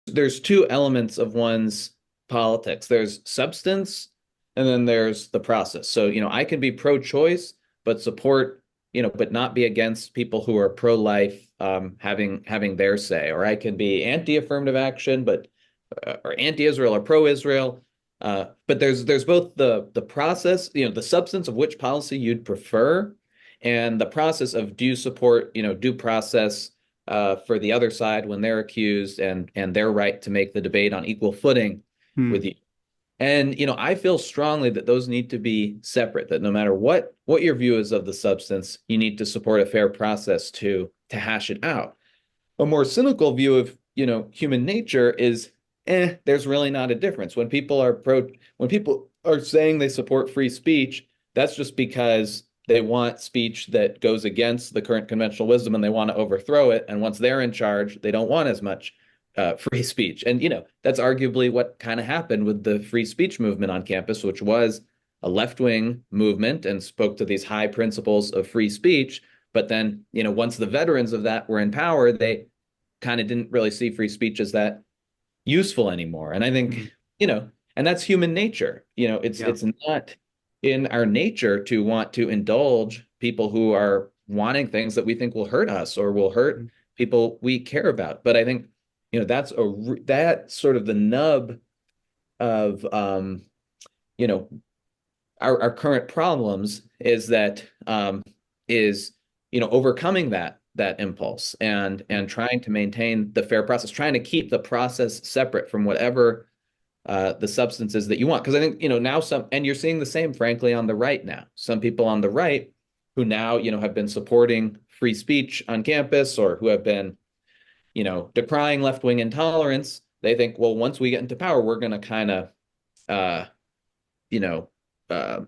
there's two elements of one's politics. There's substance, and then there's the process. So, I can be pro-choice, but support, but not be against people who are pro-life, having their say. Or I can be anti-affirmative action, but or anti-Israel or pro-Israel. But there's both the process, the substance of which policy you'd prefer, and the process of do you support, due process for the other side when they're accused, and their right to make the debate on equal footing with Hmm. you. And I feel strongly that those need to be separate, that no matter what your view is of the substance, you need to support a fair process to hash it out. A more cynical view of, human nature is, there's really not a difference. When people are saying they support free speech, that's just because they want speech that goes against the current conventional wisdom and they want to overthrow it. And once they're in charge, they don't want as much free speech. And, that's arguably what kind of happened with the free speech movement on campus, which was a left-wing movement and spoke to these high principles of free speech. But then, once the veterans of that were in power, they kind of didn't really see free speech as that useful anymore. And I Hmm. think, and that's human nature. Yeah. It's not in our nature to want to indulge people who are wanting things that we think will hurt us or will hurt people we care about. But I think, that's sort of the nub of, you know, our current problems is that, is, overcoming that impulse and trying to maintain the fair process, trying to keep the process separate from whatever the substances that you want. Because I think, now and you're seeing the same, frankly, on the right now. Some people on the right who now, have been supporting free speech on campus or who have been, decrying left-wing intolerance, they think, well, once we get into power, we're going to kind of, uh, you know, uh,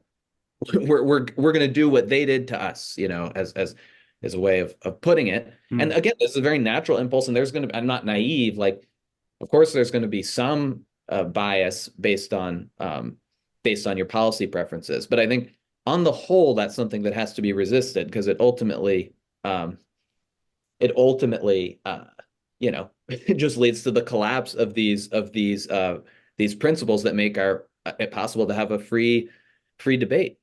we're going to do what they did to us, as a way of putting it. And Hmm. again, this is a very natural impulse, and there's going to, I'm not naive. Like, of course, there's going to be some bias based on your policy preferences. But I think on the whole, that's something that has to be resisted because um, it ultimately, it just leads to the collapse of these principles that make it possible to have a free debate.